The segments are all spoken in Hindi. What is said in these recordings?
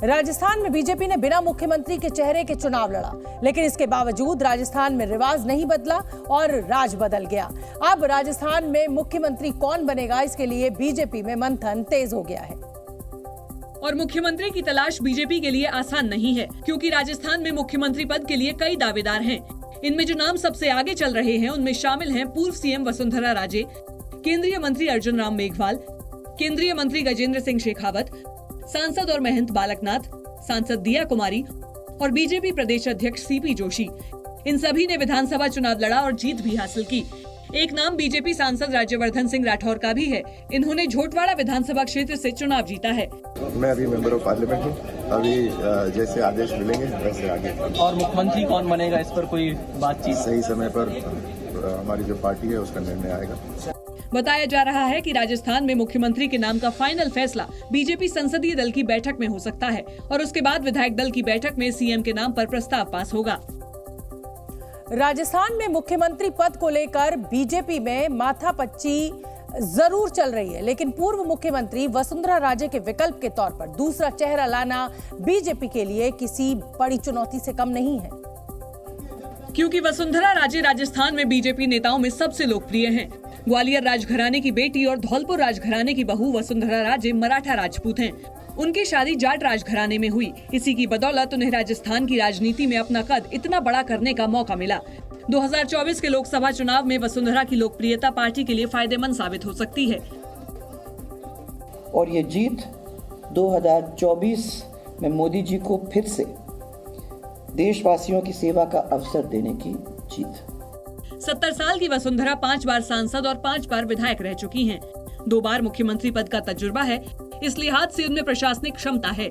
राजस्थान में बीजेपी ने बिना मुख्यमंत्री के चेहरे के चुनाव लड़ा, लेकिन इसके बावजूद राजस्थान में रिवाज नहीं बदला और राज बदल गया। अब राजस्थान में मुख्यमंत्री कौन बनेगा, इसके लिए बीजेपी में मंथन तेज हो गया है। और मुख्यमंत्री की तलाश बीजेपी के लिए आसान नहीं है, क्योंकि राजस्थान में मुख्यमंत्री पद के लिए कई दावेदार हैं। इनमें जो नाम सबसे आगे चल रहे हैं उनमें शामिल हैं पूर्व सीएम वसुंधरा राजे, केंद्रीय मंत्री अर्जुन राम मेघवाल, केंद्रीय मंत्री गजेंद्र सिंह शेखावत, सांसद और महंत बालकनाथ, सांसद दिया कुमारी और बीजेपी प्रदेश अध्यक्ष सीपी जोशी। इन सभी ने विधानसभा चुनाव लड़ा और जीत भी हासिल की। एक नाम बीजेपी सांसद राज्यवर्धन सिंह राठौर का भी है। इन्होंने झोटवाड़ा विधानसभा क्षेत्र से चुनाव जीता है। मैं अभी मेंबर ऑफ पार्लियामेंट हूँ, अभी जैसे आदेश मिलेंगे वैसे आगे। और मुख्यमंत्री कौन बनेगा, इस पर कोई बातचीत? सही समय पर हमारी जो पार्टी है उसका निर्णय आएगा। बताया जा रहा है कि राजस्थान में मुख्यमंत्री के नाम का फाइनल फैसला बीजेपी संसदीय दल की बैठक में हो सकता है और उसके बाद विधायक दल की बैठक में सीएम के नाम पर प्रस्ताव पास होगा। राजस्थान में मुख्यमंत्री पद को लेकर बीजेपी में माथापच्ची जरूर चल रही है, लेकिन पूर्व मुख्यमंत्री वसुंधरा राजे के विकल्प के तौर पर दूसरा चेहरा लाना बीजेपी के लिए किसी बड़ी चुनौती से कम नहीं है, क्योंकि वसुंधरा राजे राजस्थान में बीजेपी नेताओं में सबसे लोकप्रिय हैं। ग्वालियर राजघराने की बेटी और धौलपुर राजघराने की बहू वसुंधरा राजे मराठा राजपूत हैं। उनकी शादी जाट राजघराने में हुई। इसी की बदौलत उन्हें राजस्थान की राजनीति में अपना कद इतना बड़ा करने का मौका मिला। 2024 के लोकसभा चुनाव में वसुंधरा की लोकप्रियता पार्टी के लिए फायदेमंद साबित हो सकती है। और ये जीत 2024 में मोदी जी को फिर से देशवासियों की सेवा का अवसर देने की जीत। 70 साल की वसुंधरा 5 बार सांसद और 5 बार विधायक रह चुकी हैं। 2 बार मुख्यमंत्री पद का तजुर्बा है, इस लिहाज से उनमें प्रशासनिक क्षमता है।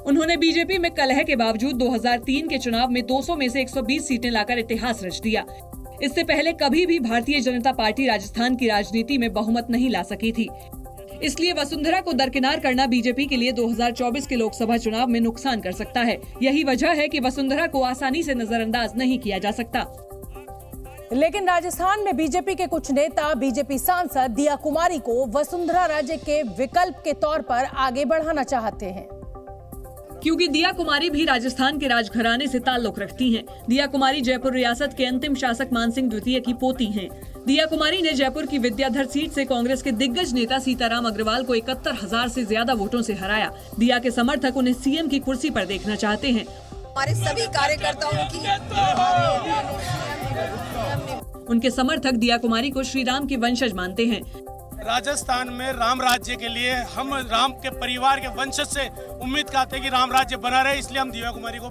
उन्होंने बीजेपी में कलह के बावजूद 2003 के चुनाव में 200 में से 120 सीटें लाकर इतिहास रच दिया। इससे पहले कभी भी भारतीय जनता पार्टी राजस्थान की राजनीति में बहुमत नहीं ला सकी थी। इसलिए वसुंधरा को दरकिनार करना बीजेपी के लिए 2024 के लोकसभा चुनाव में नुकसान कर सकता है। यही वजह है कि वसुंधरा को आसानी से नजरअंदाज नहीं किया जा सकता। लेकिन राजस्थान में बीजेपी के कुछ नेता बीजेपी सांसद दिया कुमारी को वसुंधरा राजे के विकल्प के तौर पर आगे बढ़ाना चाहते हैं, क्योंकि दिया कुमारी भी राजस्थान के राजघराने से ताल्लुक रखती हैं। दिया कुमारी जयपुर रियासत के अंतिम शासक मानसिंह द्वितीय की पोती हैं। दिया कुमारी ने जयपुर की विद्याधर सीट से कांग्रेस के दिग्गज नेता सीताराम अग्रवाल को 71,000 से ज्यादा वोटों से हराया। दिया के समर्थक उन्हें सीएम की कुर्सी पर देखना चाहते हैं। हमारे सभी कार्यकर्ताओं की उनके समर्थक दिया कुमारी को श्री राम के वंशज मानते हैं। राजस्थान में राम राज्य के लिए हम राम के परिवार के वंशज से उम्मीद करते हैं कि राम राज्य बना रहे, इसलिए हम दिया कुमारी को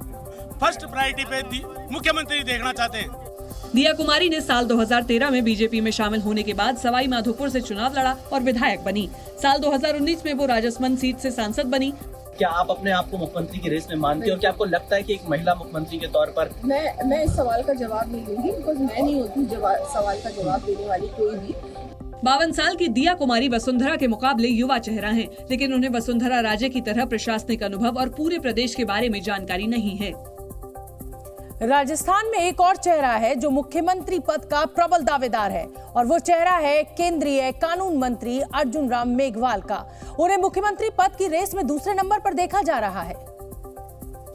फर्स्ट प्रायोरिटी पे मुख्यमंत्री देखना चाहते हैं। दिया कुमारी ने साल 2013 में बीजेपी में शामिल होने के बाद सवाई माधोपुर से चुनाव लड़ा और विधायक बनी। साल 2019 में वो राजसमंद सीट से सांसद बनी। क्या आप अपने आप को मुख्यमंत्री की रेस में मानते हो? क्या आपको लगता है कि एक महिला मुख्यमंत्री के तौर पर? मैं इस सवाल का जवाब नहीं दूंगी, बिकॉज मैं नहीं होती सवाल का जवाब देने वाली कोई भी। 52 साल की दिया कुमारी वसुंधरा के मुकाबले युवा चेहरा हैं, लेकिन उन्हें वसुंधरा राजे की तरह प्रशासनिक अनुभव और पूरे प्रदेश के बारे में जानकारी नहीं है। राजस्थान में एक और चेहरा है जो मुख्यमंत्री पद का प्रबल दावेदार है, और वो चेहरा है केंद्रीय कानून मंत्री अर्जुन राम मेघवाल का। उन्हें मुख्यमंत्री पद की रेस में दूसरे नंबर पर देखा जा रहा है,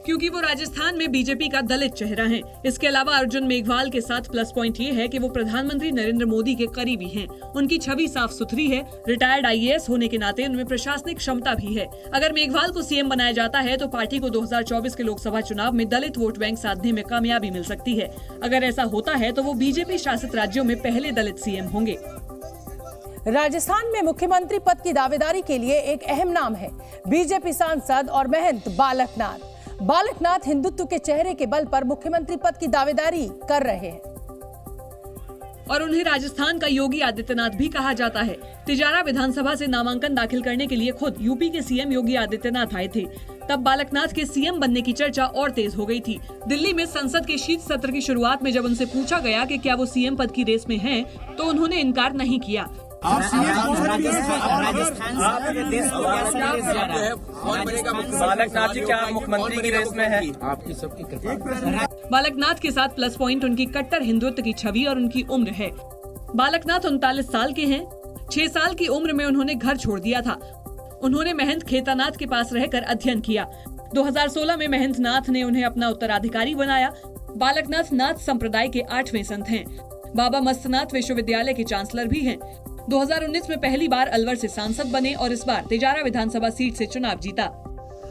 क्योंकि वो राजस्थान में बीजेपी का दलित चेहरा है। इसके अलावा अर्जुन मेघवाल के साथ प्लस पॉइंट ये है कि वो प्रधानमंत्री नरेंद्र मोदी के करीबी हैं। उनकी छवि साफ सुथरी है। रिटायर्ड आईएएस होने के नाते उनमें प्रशासनिक क्षमता भी है। अगर मेघवाल को सीएम बनाया जाता है तो पार्टी को 2024 के लोकसभा चुनाव में दलित वोट बैंक साधने में कामयाबी मिल सकती है। अगर ऐसा होता है तो वो बीजेपी शासित राज्यों में पहले दलित सीएम होंगे। राजस्थान में मुख्यमंत्री पद की दावेदारी के लिए एक अहम नाम है बीजेपी सांसद और महंत बालकनाथ। बालकनाथ हिंदुत्व के चेहरे के बल पर मुख्यमंत्री पद की दावेदारी कर रहे हैं, और उन्हें राजस्थान का योगी आदित्यनाथ भी कहा जाता है। तिजारा विधानसभा से नामांकन दाखिल करने के लिए खुद यूपी के सीएम योगी आदित्यनाथ आए थे। तब बालकनाथ के सीएम बनने की चर्चा और तेज हो गई थी। दिल्ली में संसद के शीत सत्र की शुरुआत में जब उनसे पूछा गया कि क्या वो सीएम पद की रेस में हैं, तो उन्होंने इनकार नहीं किया। बालकनाथ जी क्या मुख्यमंत्री की रेस में है? आपकी सबकी कृपा। बालकनाथ के साथ प्लस पॉइंट उनकी कट्टर हिंदुत्व की छवि और उनकी उम्र है। बालकनाथ 39 साल के हैं। 6 साल की उम्र में उन्होंने घर छोड़ दिया था। उन्होंने महंत खेतानाथ के पास रहकर अध्ययन किया। 2016 में महंत नाथ ने उन्हें अपना उत्तराधिकारी बनाया। बालकनाथ नाथ संप्रदाय के 8वें संत हैं। बाबा मस्तनाथ विश्वविद्यालय के चांसलर भी हैं। 2019 में पहली बार अलवर से सांसद बने और इस बार तिजारा विधानसभा सीट से चुनाव जीता।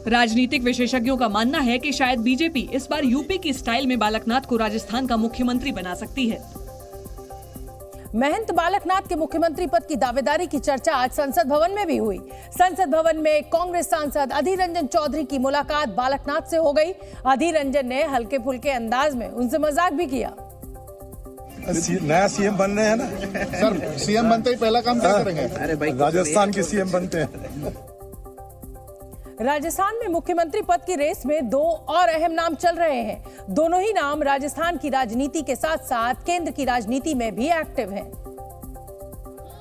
राजनीतिक विशेषज्ञों का मानना है कि शायद बीजेपी इस बार यूपी की स्टाइल में बालकनाथ को राजस्थान का मुख्यमंत्री बना सकती है। महंत बालकनाथ के मुख्यमंत्री पद की दावेदारी की चर्चा आज संसद भवन में भी हुई। संसद भवन में कांग्रेस सांसद अधीर रंजन चौधरी की मुलाकात बालकनाथ से हो गई। अधीर रंजन ने हल्के फुल्के अंदाज में उनसे मजाक भी किया। नया सीएम बन रहे हैं ना सर, सीएम बनते ही पहला काम क्या करेंगे? अरे भाई, राजस्थान के सीएम बनते हैं। राजस्थान में मुख्यमंत्री पद की रेस में दो और अहम नाम चल रहे हैं। दोनों ही नाम राजस्थान की राजनीति के साथ साथ केंद्र की राजनीति में भी एक्टिव हैं।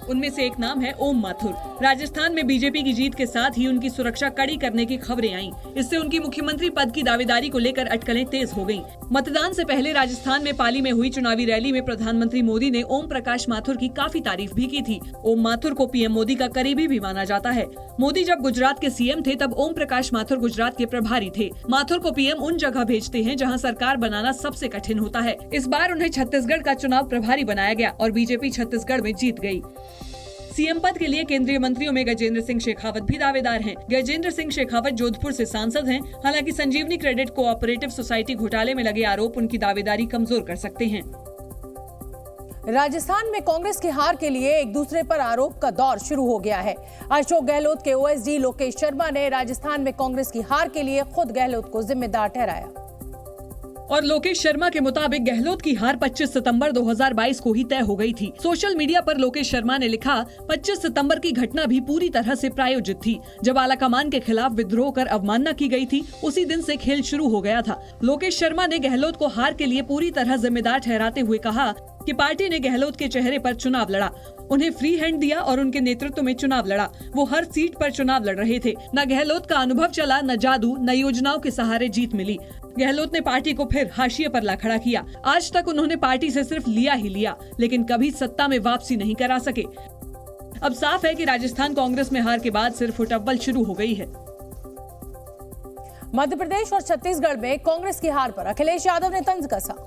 उनमें से एक नाम है ओम माथुर। राजस्थान में बीजेपी की जीत के साथ ही उनकी सुरक्षा कड़ी करने की खबरें आईं। इससे उनकी मुख्यमंत्री पद की दावेदारी को लेकर अटकलें तेज हो गईं। मतदान से पहले राजस्थान में पाली में हुई चुनावी रैली में प्रधानमंत्री मोदी ने ओम प्रकाश माथुर की काफी तारीफ भी की थी। ओम माथुर को पीएम मोदी का करीबी भी माना जाता है। मोदी जब गुजरात के सीएम थे तब ओम प्रकाश माथुर गुजरात के प्रभारी थे। माथुर को पीएम उन जगह भेजते हैं जहाँ सरकार बनाना सबसे कठिन होता है। इस बार उन्हें छत्तीसगढ़ का चुनाव प्रभारी बनाया गया और बीजेपी छत्तीसगढ़ में जीत गयी। सीएम पद के लिए केंद्रीय मंत्रियों में गजेंद्र सिंह शेखावत भी दावेदार हैं। गजेंद्र सिंह शेखावत जोधपुर से सांसद हैं। हालांकि संजीवनी क्रेडिट कोऑपरेटिव सोसाइटी घोटाले में लगे आरोप उनकी दावेदारी कमजोर कर सकते हैं। राजस्थान में कांग्रेस की हार के लिए एक दूसरे पर आरोप का दौर शुरू हो गया है। अशोक गहलोत के ओएसडी लोकेश शर्मा ने राजस्थान में कांग्रेस की हार के लिए खुद गहलोत को जिम्मेदार ठहराया। और लोकेश शर्मा के मुताबिक गहलोत की हार 25 सितंबर 2022 को ही तय हो गई थी। सोशल मीडिया पर लोकेश शर्मा ने लिखा, 25 सितंबर की घटना भी पूरी तरह से प्रायोजित थी। जब आलाकमान के खिलाफ विद्रोह कर अवमानना की गई थी, उसी दिन से खेल शुरू हो गया था। लोकेश शर्मा ने गहलोत को हार के लिए पूरी तरह जिम्मेदार ठहराते हुए कहा कि पार्टी ने गहलोत के चेहरे पर चुनाव लड़ा, उन्हें फ्री हैंड दिया और उनके नेतृत्व में चुनाव लड़ा। वो हर सीट पर चुनाव लड़ रहे थे। न गहलोत का अनुभव चला, न जादू, न योजनाओं के सहारे जीत मिली। गहलोत ने पार्टी को फिर हाशिए पर ला खड़ा किया। आज तक उन्होंने पार्टी से सिर्फ लिया ही लिया, लेकिन कभी सत्ता में वापसी नहीं करा सके। अब साफ है कि राजस्थान कांग्रेस में हार के बाद सिर्फ फुटअव्वल शुरू हो गई है। मध्य प्रदेश और छत्तीसगढ़ में कांग्रेस की हार पर अखिलेश यादव ने तंज कसा।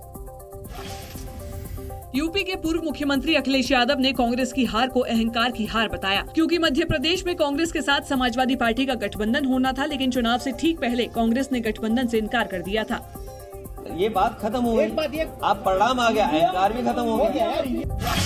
यूपी के पूर्व मुख्यमंत्री अखिलेश यादव ने कांग्रेस की हार को अहंकार की हार बताया, क्योंकि मध्य प्रदेश में कांग्रेस के साथ समाजवादी पार्टी का गठबंधन होना था, लेकिन चुनाव से ठीक पहले कांग्रेस ने गठबंधन से इनकार कर दिया था। ये बात खत्म हो गई, अब परिणाम आ गया, अहंकार भी खत्म हो गया।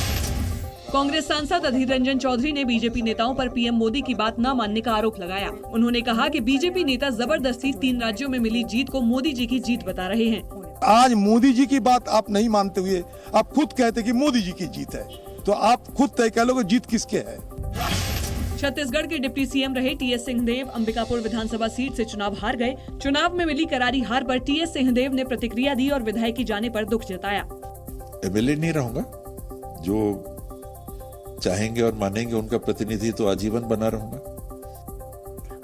कांग्रेस सांसद अधीर रंजन चौधरी ने बीजेपी नेताओं पर पीएम मोदी की बात न मानने का आरोप लगाया। उन्होंने कहा कि बीजेपी नेता जबरदस्ती 3 राज्यों में मिली जीत को मोदी जी की जीत बता रहे हैं। आज मोदी जी की बात आप नहीं मानते हुए आप खुद कहते कि मोदी जी की जीत है, तो आप खुद तय कह लो कि जीत किसके है। छत्तीसगढ़ के डिप्टी सीएम रहे टीएस सिंहदेव अंबिकापुर विधानसभा सीट से चुनाव हार गए। चुनाव में मिली करारी हार पर टीएस सिंहदेव ने प्रतिक्रिया दी और विधायकी जाने पर दुख जताया। एमएलए नहीं रहूंगा, जो चाहेंगे और मानेंगे उनका प्रतिनिधि तो आजीवन बना रहूंगा।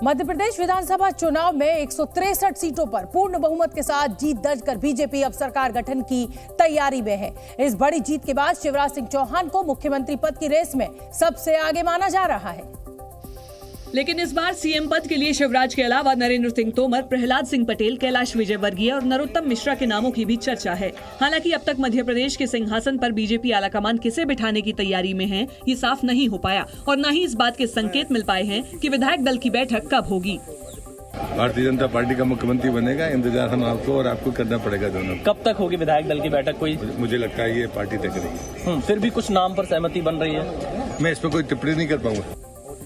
मध्य प्रदेश विधानसभा चुनाव में 163 सीटों पर पूर्ण बहुमत के साथ जीत दर्ज कर बीजेपी अब सरकार गठन की तैयारी में है। इस बड़ी जीत के बाद शिवराज सिंह चौहान को मुख्यमंत्री पद की रेस में सबसे आगे माना जा रहा है। लेकिन इस बार सीएम पद के लिए शिवराज के अलावा नरेंद्र सिंह तोमर, प्रहलाद सिंह पटेल, कैलाश विजयवर्गीय और नरोत्तम मिश्रा के नामों की भी चर्चा है। हालांकि अब तक मध्य प्रदेश के सिंहासन पर बीजेपी आलाकमान किसे बिठाने की तैयारी में है, ये साफ नहीं हो पाया और न ही इस बात के संकेत मिल पाए हैं कि विधायक दल की बैठक कब होगी। भारतीय जनता पार्टी का मुख्यमंत्री बनेगा, इंतजार हम आपको और आपको करना पड़ेगा दोनों। कब तक होगी विधायक दल की बैठक? कोई मुझे लगता है ये पार्टी तय करेगी। फिर भी कुछ नाम पर सहमति बन रही है। मैं इस पर कोई टिप्पणी नहीं कर पाऊंगा।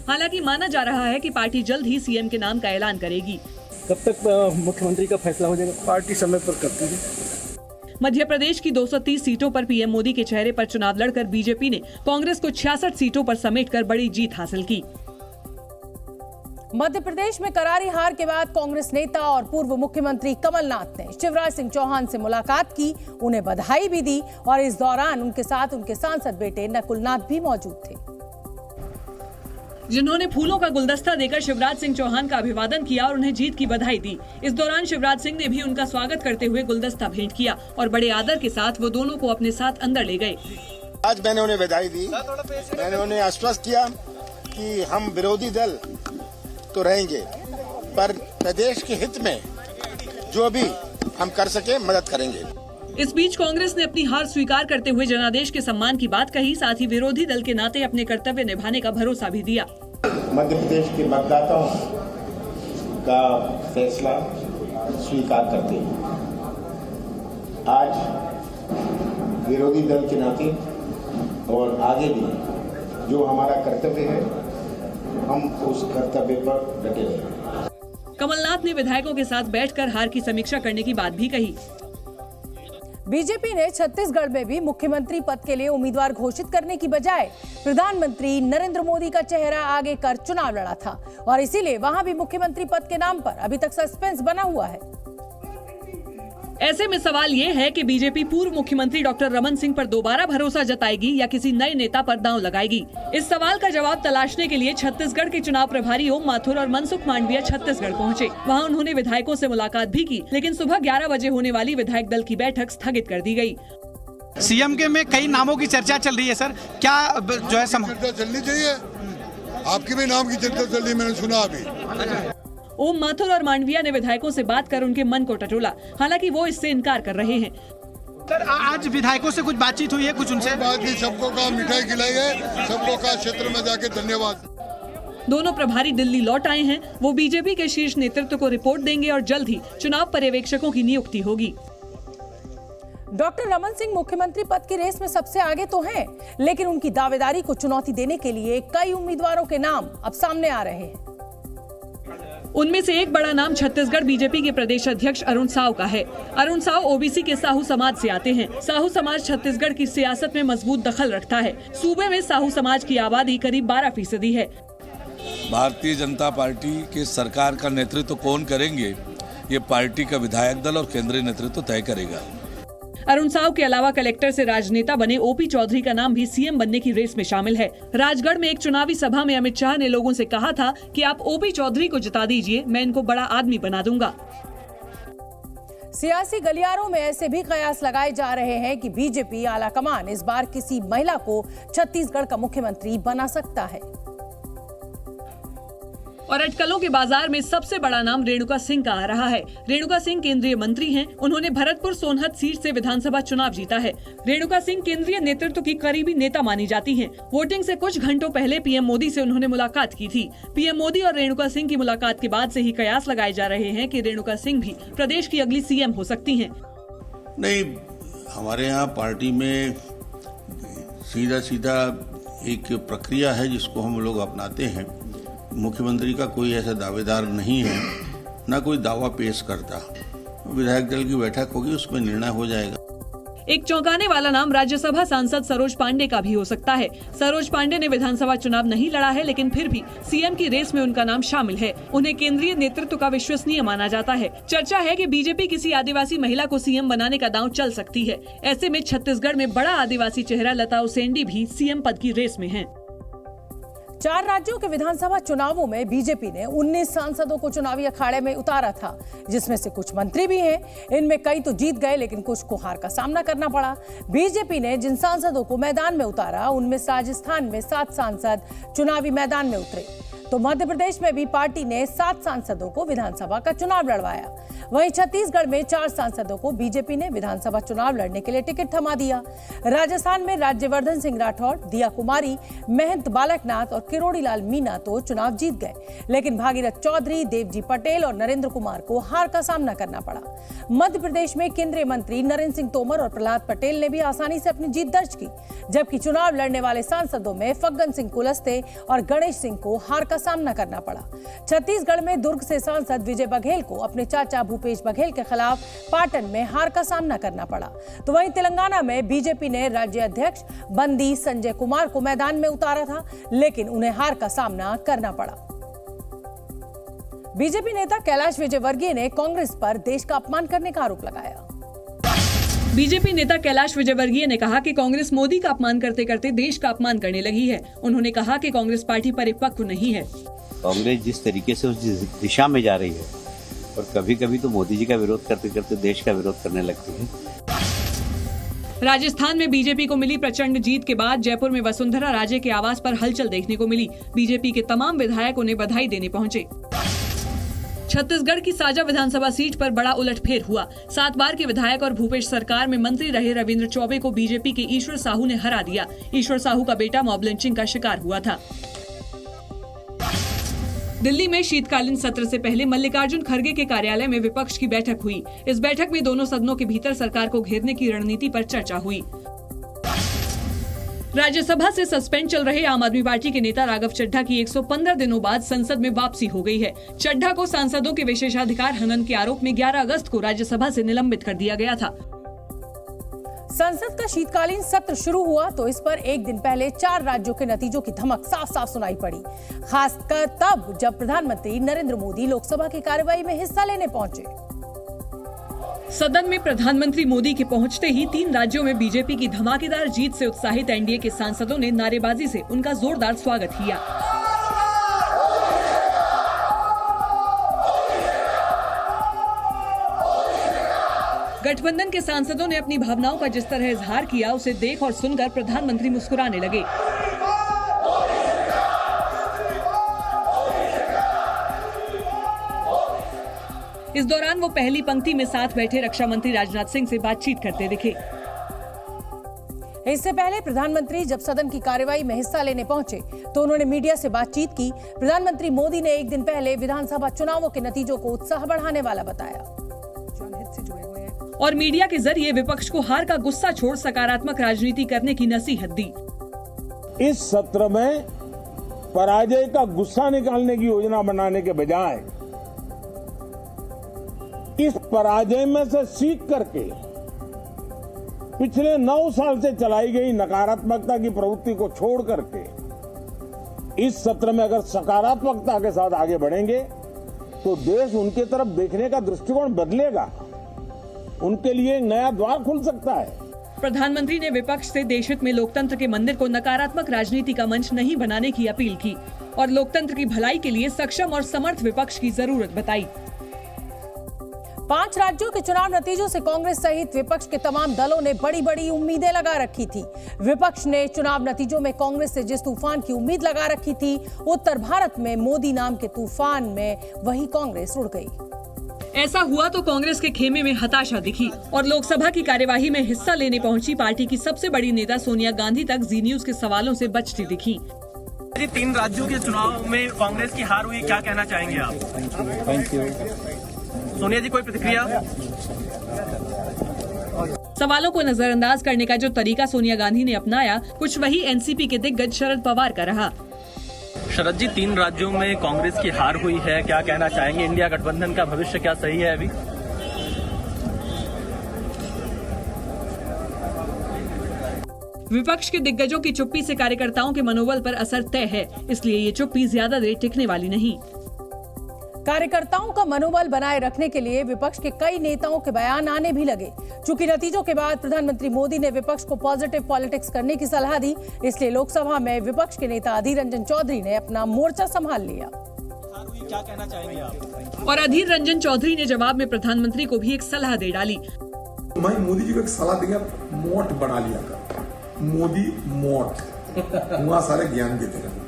हालांकि माना जा रहा है कि पार्टी जल्द ही सीएम के नाम का ऐलान करेगी। कब तक मुख्यमंत्री का फैसला हो जाएगा? पार्टी समय पर करती है। मध्य प्रदेश की 230 सीटों पर पीएम मोदी के चेहरे पर चुनाव लड़कर बीजेपी ने कांग्रेस को 66 सीटों पर समेटकर बड़ी जीत हासिल की। मध्य प्रदेश में करारी हार के बाद कांग्रेस नेता और पूर्व मुख्यमंत्री कमलनाथ ने शिवराज सिंह चौहान से मुलाकात की, उन्हें बधाई भी दी और इस दौरान उनके साथ उनके सांसद बेटे नकुलनाथ भी मौजूद थे, जिन्होंने फूलों का गुलदस्ता देकर शिवराज सिंह चौहान का अभिवादन किया और उन्हें जीत की बधाई दी। इस दौरान शिवराज सिंह ने भी उनका स्वागत करते हुए गुलदस्ता भेंट किया और बड़े आदर के साथ वो दोनों को अपने साथ अंदर ले गए। आज मैंने उन्हें बधाई दी, मैंने उन्हें आश्वस्त किया कि हम विरोधी दल तो रहेंगे, पर प्रदेश के हित में जो भी हम कर सके मदद करेंगे। इस बीच कांग्रेस ने अपनी हार स्वीकार करते हुए जनादेश के सम्मान की बात कही, साथ ही विरोधी दल के नाते अपने कर्तव्य निभाने का भरोसा भी दिया। मध्य प्रदेश के मतदाताओं का फैसला स्वीकार करते हैं आज विरोधी दल के नाते और आगे भी जो हमारा कर्तव्य है हम उस कर्तव्य पर डटे रहेंगे। कमलनाथ ने विधायकों के साथ बैठकर हार की समीक्षा करने की बात भी कही। बीजेपी ने छत्तीसगढ़ में भी मुख्यमंत्री पद के लिए उम्मीदवार घोषित करने की बजाय प्रधानमंत्री नरेंद्र मोदी का चेहरा आगे कर चुनाव लड़ा था और इसीलिए वहां भी मुख्यमंत्री पद के नाम पर अभी तक सस्पेंस बना हुआ है। ऐसे में सवाल ये है कि बीजेपी पूर्व मुख्यमंत्री डॉक्टर रमन सिंह पर दोबारा भरोसा जताएगी या किसी नए नेता पर दांव लगाएगी। इस सवाल का जवाब तलाशने के लिए छत्तीसगढ़ के चुनाव प्रभारी ओम माथुर और मनसुख मांडविया छत्तीसगढ़ पहुंचे। वहां उन्होंने विधायकों से मुलाकात भी की, लेकिन सुबह 11 बजे होने वाली विधायक दल की बैठक स्थगित कर दी गयी। सीएम के में कई नामों की चर्चा चल रही है सर, क्या जो है चर्चा चलनी चाहिए? आपके भी नाम की चर्चा चल रही है, मैंने सुना अभी। ओम माथुर और मांडविया ने विधायकों से बात कर उनके मन को टटोला, हालांकि वो इससे इनकार कर रहे हैं। सर आज विधायकों से कुछ बातचीत हुई है? कुछ उनसे बात की, सबको कहा मिठाई खिलाई है, सबको कहा क्षेत्र में जाके धन्यवाद। दोनों प्रभारी दिल्ली लौट आए हैं। वो बीजेपी के शीर्ष नेतृत्व को रिपोर्ट देंगे और जल्द ही चुनाव पर्यवेक्षकों की नियुक्ति होगी। डॉक्टर रमन सिंह मुख्यमंत्री पद की रेस में सबसे आगे तो हैं, लेकिन उनकी दावेदारी को चुनौती देने के लिए कई उम्मीदवारों के नाम अब सामने आ रहे हैं। उनमें से एक बड़ा नाम छत्तीसगढ़ बीजेपी के प्रदेश अध्यक्ष अरुण साव का है। अरुण साव ओबीसी के साहू समाज से आते हैं। साहू समाज छत्तीसगढ़ की सियासत में मजबूत दखल रखता है। सूबे में साहू समाज की आबादी करीब 12% है। भारतीय जनता पार्टी के सरकार का नेतृत्व कौन करेंगे, ये पार्टी का विधायक दल और केंद्रीय नेतृत्व तय करेगा। अरुण साव के अलावा कलेक्टर से राजनेता बने ओपी चौधरी का नाम भी सीएम बनने की रेस में शामिल है। राजगढ़ में एक चुनावी सभा में अमित शाह ने लोगों से कहा था कि आप ओपी चौधरी को जिता दीजिए, मैं इनको बड़ा आदमी बना दूंगा। सियासी गलियारों में ऐसे भी कयास लगाए जा रहे हैं कि बीजेपी आलाकमान इस बार किसी महिला को छत्तीसगढ़ का मुख्यमंत्री बना सकता है। और अटकलों के बाजार में सबसे बड़ा नाम रेणुका सिंह का आ रहा है। रेणुका सिंह केंद्रीय मंत्री हैं। उन्होंने भरतपुर सोनहत सीट से विधानसभा चुनाव जीता है। रेणुका सिंह केंद्रीय नेतृत्व की करीबी नेता मानी जाती हैं। वोटिंग से कुछ घंटों पहले पीएम मोदी से उन्होंने मुलाकात की थी। पीएम मोदी और रेणुका सिंह की मुलाकात के बाद से ही कयास लगाए जा रहे हैं कि रेणुका सिंह भी प्रदेश की अगली सीएम हो सकती हैं। नहीं, हमारे यहाँ पार्टी में सीधा सीधा एक प्रक्रिया है जिसको हम लोग अपनाते हैं। मुख्यमंत्री का कोई ऐसा दावेदार नहीं है, ना कोई दावा पेश करता। विधायक दल की बैठक होगी, उसमें निर्णय हो जाएगा। एक चौंकाने वाला नाम राज्यसभा सांसद सरोज पांडे का भी हो सकता है। सरोज पांडे ने विधानसभा चुनाव नहीं लड़ा है, लेकिन फिर भी सीएम की रेस में उनका नाम शामिल है। उन्हें केंद्रीय नेतृत्व का विश्वसनीय माना जाता है। चर्चा है कि बीजेपी किसी आदिवासी महिला को सीएम बनाने का दांव चल सकती है। ऐसे में छत्तीसगढ़ में बड़ा आदिवासी चेहरा लता उसेंडी भी सीएम पद की रेस में है। 4 राज्यों के विधानसभा चुनावों में बीजेपी ने 19 सांसदों को चुनावी अखाड़े में उतारा था, जिसमें से कुछ मंत्री भी हैं। इनमें कई तो जीत गए, लेकिन कुछ को हार का सामना करना पड़ा। बीजेपी ने जिन सांसदों को मैदान में उतारा, उनमें राजस्थान में 7 सांसद चुनावी मैदान में उतरे, तो मध्य प्रदेश में भी पार्टी ने 7 सांसदों को विधानसभा का चुनाव लड़वाया। वहीं छत्तीसगढ़ में 4 सांसदों को बीजेपी ने विधानसभा चुनाव लड़ने के लिए टिकट थमा दिया। राजस्थान में राज्यवर्धन सिंह राठौड़, दिया कुमारी, महंत बालकनाथ और किरोड़ीलाल मीणा तो चुनाव जीत गए, लेकिन भागीरथ चौधरी, देवजी पटेल और नरेंद्र कुमार को हार का सामना करना पड़ा। मध्य प्रदेश में केंद्रीय मंत्री नरेंद्र सिंह तोमर और प्रहलाद पटेल ने भी आसानी से अपनी जीत दर्ज की, जबकि चुनाव लड़ने वाले सांसदों में फग्गन सिंह कुलस्ते और गणेश सिंह को हार का सामना करना पड़ा। छत्तीसगढ़ में दुर्ग से सांसद विजय बघेल को अपने चाचा भूपेश बघेल के खिलाफ पाटन में हार का सामना करना पड़ा। तो वहीं तेलंगाना में बीजेपी ने राज्य अध्यक्ष बंदी संजय कुमार को मैदान में उतारा था, लेकिन उन्हें हार का सामना करना पड़ा। बीजेपी नेता कैलाश विजयवर्गीय ने कांग्रेस पर देश का अपमान करने का आरोप लगाया। बीजेपी नेता कैलाश विजयवर्गीय ने कहा कि कांग्रेस मोदी का अपमान करते करते देश का अपमान करने लगी है। उन्होंने कहा कि कांग्रेस पार्टी परिपक्व नहीं है। कांग्रेस जिस तरीके से उस दिशा में जा रही है, और कभी कभी तो मोदी जी का विरोध करते करते देश का विरोध करने लगती है। राजस्थान में बीजेपी को मिली प्रचंड जीत के बाद जयपुर में वसुंधरा राजे के आवास पर हलचल देखने को मिली। बीजेपी के तमाम विधायक उन्हें बधाई देने पहुंचे। छत्तीसगढ़ की साजा विधानसभा सीट पर बड़ा उलटफेर हुआ। 7 बार के विधायक और भूपेश सरकार में मंत्री रहे रविंद्र चौबे को बीजेपी के ईश्वर साहू ने हरा दिया। ईश्वर साहू का बेटा मॉब लिंचिंग का शिकार हुआ था। दिल्ली में शीतकालीन सत्र से पहले मल्लिकार्जुन खड़गे के कार्यालय में विपक्ष की बैठक हुई। इस बैठक में दोनों सदनों के भीतर सरकार को घेरने की रणनीति पर चर्चा हुई। राज्यसभा से सस्पेंड चल रहे आम आदमी पार्टी के नेता राघव चड्ढा की 115 दिनों बाद संसद में वापसी हो गई है। चड्ढा को सांसदों के विशेषाधिकार हनन के आरोप में 11 अगस्त को राज्यसभा से निलंबित कर दिया गया था। संसद का शीतकालीन सत्र शुरू हुआ तो इस पर एक दिन पहले 4 राज्यों के नतीजों की धमक साफ साफ सुनाई पड़ी, खासकर तब जब प्रधानमंत्री नरेंद्र मोदी लोकसभा की कार्यवाही में हिस्सा लेने पहुंचे। सदन में प्रधानमंत्री मोदी के पहुंचते ही 3 राज्यों में बीजेपी की धमाकेदार जीत से उत्साहित एनडीए के सांसदों ने नारेबाजी से उनका जोरदार स्वागत किया। गठबंधन के सांसदों ने अपनी भावनाओं का जिस तरह इजहार किया, उसे देख और सुनकर प्रधानमंत्री मुस्कुराने लगे। इस दौरान वो पहली पंक्ति में साथ बैठे रक्षा मंत्री राजनाथ सिंह से बातचीत करते दिखे। इससे पहले प्रधानमंत्री जब सदन की कार्यवाही में हिस्सा लेने पहुंचे तो उन्होंने मीडिया से बातचीत की। प्रधानमंत्री मोदी ने एक दिन पहले विधानसभा चुनावों के नतीजों को उत्साह बढ़ाने वाला बताया और मीडिया के जरिए विपक्ष को हार का गुस्सा छोड़ सकारात्मक राजनीति करने की नसीहत दी। इस सत्र में पराजय का गुस्सा निकालने की योजना बनाने के बजाय इस पराजय में से सीख करके पिछले 9 साल से चलाई गई नकारात्मकता की प्रवृत्ति को छोड़ करके इस सत्र में अगर सकारात्मकता के साथ आगे बढ़ेंगे तो देश उनके तरफ देखने का दृष्टिकोण बदलेगा, उनके लिए एक नया द्वार खुल सकता है। प्रधानमंत्री ने विपक्ष से देशहित में लोकतंत्र के मंदिर को नकारात्मक राजनीति का मंच नहीं बनाने की अपील की और लोकतंत्र की भलाई के लिए सक्षम और समर्थ विपक्ष की जरूरत बताई। 5 राज्यों के चुनाव नतीजों से कांग्रेस सहित विपक्ष के तमाम दलों ने बड़ी बड़ी उम्मीदें लगा रखी थी। विपक्ष ने चुनाव नतीजों में कांग्रेस से जिस तूफान की उम्मीद लगा रखी थी, उत्तर भारत में मोदी नाम के तूफान में वही कांग्रेस उड़ गई। ऐसा हुआ तो कांग्रेस के खेमे में हताशा दिखी और लोकसभा की कार्यवाही में हिस्सा लेने पहुंची पार्टी की सबसे बड़ी नेता सोनिया गांधी तक जी न्यूज के सवालों से बचती दिखी। 3 राज्यों के चुनाव में कांग्रेस की हार हुई, क्या कहना चाहेंगे आप? Thank you. सोनिया जी, कोई प्रतिक्रिया? सवालों को नजरअंदाज करने का जो तरीका सोनिया गांधी ने अपनाया, कुछ वही एनसीपी के दिग्गज शरद पवार का रहा। शरद जी, 3 राज्यों में कांग्रेस की हार हुई है, क्या कहना चाहेंगे? इंडिया गठबंधन का भविष्य क्या सही है अभी? विपक्ष के दिग्गजों की चुप्पी से कार्यकर्ताओं के मनोबल पर असर तय है, इसलिए ये चुप्पी ज्यादा देर टिकने वाली नहीं। कार्यकर्ताओं का मनोबल बनाए रखने के लिए विपक्ष के कई नेताओं के बयान आने भी लगे। चूंकि नतीजों के बाद प्रधानमंत्री मोदी ने विपक्ष को पॉजिटिव पॉलिटिक्स करने की सलाह दी, इसलिए लोकसभा में विपक्ष के नेता अधीर रंजन चौधरी ने अपना मोर्चा संभाल लिया। क्या कहना चाहेंगे आप? और अधीर रंजन चौधरी ने जवाब में प्रधानमंत्री को भी एक सलाह दे डाली। मैं मोदी जी को एक सलाह देंगे, मोट बना लिया कर, मोदी मोट, वहाँ सारे ज्ञान देते रहे।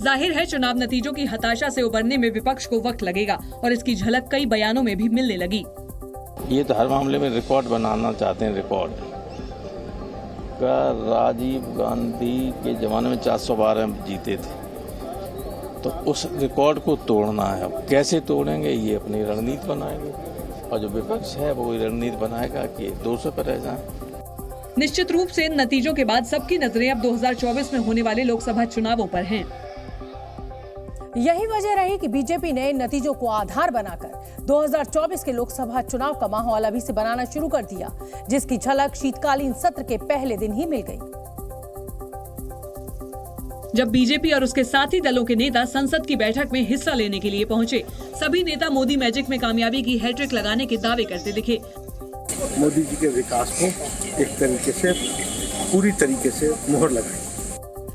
जाहिर है चुनाव नतीजों की हताशा से उबरने में विपक्ष को वक्त लगेगा और इसकी झलक कई बयानों में भी मिलने लगी। ये तो हर मामले में रिकॉर्ड बनाना चाहते हैं। रिकॉर्ड का राजीव गांधी के जमाने में 412 जीते थे, तो उस रिकॉर्ड को तोड़ना है। कैसे तोड़ेंगे, ये अपनी रणनीति बनाएंगे और जो विपक्ष है वो रणनीति बनाएगा कि 200 पर रह जाए। निश्चित रूप से इन नतीजों के बाद सबकी नजरें अब 2024 में होने वाले लोकसभा चुनावों पर हैं। यही वजह रही कि बीजेपी ने नतीजों को आधार बनाकर 2024 के लोकसभा चुनाव का माहौल अभी से बनाना शुरू कर दिया, जिसकी झलक शीतकालीन सत्र के पहले दिन ही मिल गई, जब बीजेपी और उसके साथी दलों के नेता संसद की बैठक में हिस्सा लेने के लिए पहुंचे। सभी नेता मोदी मैजिक में कामयाबी की हैट्रिक लगाने के दावे करते दिखे। मोदी जी के विकास को एक तरीके से पूरी तरीके से मोहर लगाई।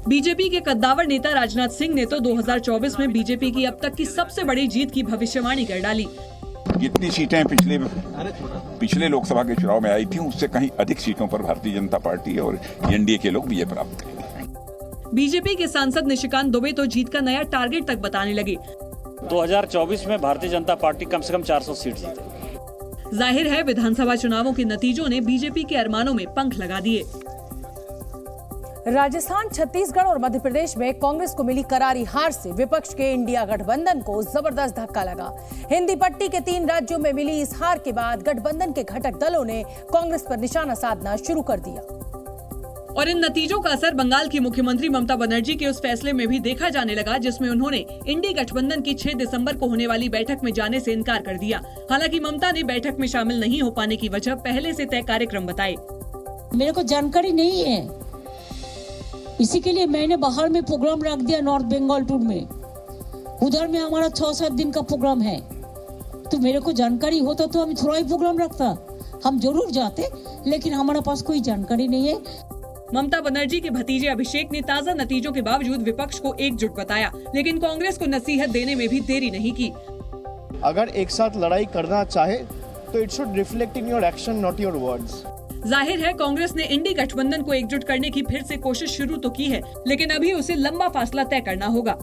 बीजेपी के कद्दावर नेता राजनाथ सिंह ने तो 2024 में बीजेपी की अब तक की सबसे बड़ी जीत की भविष्यवाणी कर डाली। जितनी सीटें पिछले लोकसभा के चुनाव में आई थी, उससे कहीं अधिक सीटों पर भारतीय जनता पार्टी और एनडीए के लोग विजय प्राप्त करेंगे। बीजेपी के सांसद निशिकांत दुबे तो जीत का नया टारगेट तक बताने लगे। 2024 में भारतीय जनता पार्टी कम से कम 400 सीट जीते। जाहिर है विधानसभा चुनावों के नतीजों ने बीजेपी के अरमानों में पंख लगा दिए। राजस्थान, छत्तीसगढ़ और मध्य प्रदेश में कांग्रेस को मिली करारी हार से विपक्ष के इंडिया गठबंधन को जबरदस्त धक्का लगा। हिंदी पट्टी के 3 राज्यों में मिली इस हार के बाद गठबंधन के घटक दलों ने कांग्रेस पर निशाना साधना शुरू कर दिया। और इन नतीजों का असर बंगाल की मुख्यमंत्री ममता बनर्जी के उस फैसले में भी देखा जाने लगा जिसमें उन्होंने इंडी गठबंधन की 6 दिसंबर को होने वाली बैठक में जाने से इनकार कर दिया। हालांकि ममता ने बैठक में शामिल नहीं हो पाने की वजह पहले से तय कार्यक्रम बताए। मेरे को जानकारी नहीं है, इसी के लिए मैंने बाहर में प्रोग्राम रख दिया नॉर्थ बंगाल टूर में। उधर में हमारा 6-7 दिन का प्रोग्राम है, तो मेरे को जानकारी होता तो हम थोड़ा ही प्रोग्राम रखता, हम जरूर जाते, लेकिन हमारे पास कोई जानकारी नहीं है। ममता बनर्जी के भतीजे अभिषेक ने ताज़ा नतीजों के बावजूद विपक्ष को एकजुट बताया, लेकिन कांग्रेस को नसीहत देने में भी देरी नहीं की। अगर एक साथ लड़ाई करना चाहे तो it should reflect in your action, not your words. जाहिर है कांग्रेस ने इंडी गठबंधन को एकजुट करने की फिर से कोशिश शुरू तो की है, लेकिन अभी उसे लंबा फासला तय करना होगा।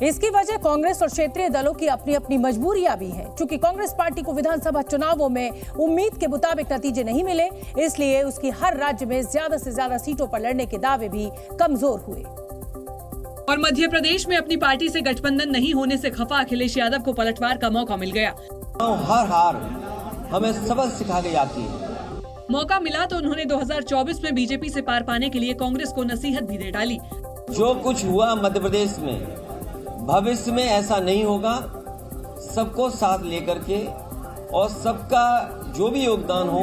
इसकी वजह कांग्रेस और क्षेत्रीय दलों की अपनी अपनी मजबूरियां भी हैं। चूंकि कांग्रेस पार्टी को विधानसभा चुनावों में उम्मीद के मुताबिक नतीजे नहीं मिले, इसलिए उसकी हर राज्य में ज्यादा से ज्यादा सीटों पर लड़ने के दावे भी कमजोर हुए। और मध्य प्रदेश में अपनी पार्टी से गठबंधन नहीं होने से खफा अखिलेश यादव को पलटवार का मौका मिल गया। हर हार हमें सबक सिखा के जाती है। मौका मिला तो उन्होंने 2024 में बीजेपी से पार पाने के लिए कांग्रेस को नसीहत भी दे डाली। जो कुछ हुआ मध्य प्रदेश में, भविष्य में ऐसा नहीं होगा। सबको साथ लेकर के और सबका जो भी योगदान हो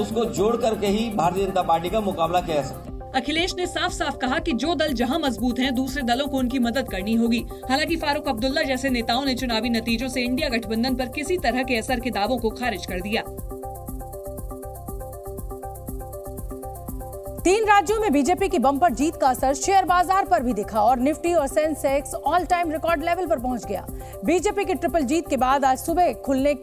उसको जोड़ करके ही भारतीय जनता पार्टी का मुकाबला किया जा सकता है। अखिलेश ने साफ साफ कहा कि जो दल जहां मजबूत हैं, दूसरे दलों को उनकी मदद करनी होगी। हालांकि फारूक अब्दुल्ला जैसे नेताओं ने चुनावी नतीजों से इंडिया गठबंधन पर किसी तरह के असर के दावों को खारिज कर दिया। 3 राज्यों में बीजेपी की बम्पर जीत का असर शेयर बाजार पर भी दिखा और निफ्टी और Sensex all time record level पर पहुंच गया। बीजेपी की ट्रिपल जीत के बाद आज सुबह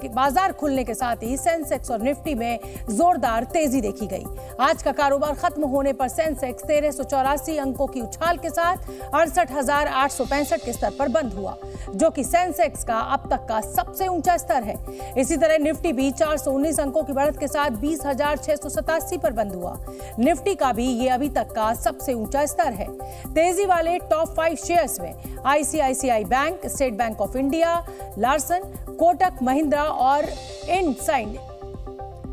बाजार खुलने के साथ ही सेंसेक्स और निफ्टी में जोरदार तेजी देखी गई। आज का कारोबार खत्म होने पर सेंसेक्स 1384 अंकों की उछाल के साथ 68,865 के स्तर पर बंद हुआ, जो कि सेंसेक्स का अब तक का सबसे ऊंचा स्तर है। इसी तरह निफ्टी भी 419 अंकों की बढ़त के साथ 20,687 पर बंद हुआ। निफ्टी का भी ये अभी तक का सबसे ऊंचा स्तर है। तेजी वाले टॉप 5 शेयर्स में ICICI bank, state bank of India, Larsen, Kotak Mahindra और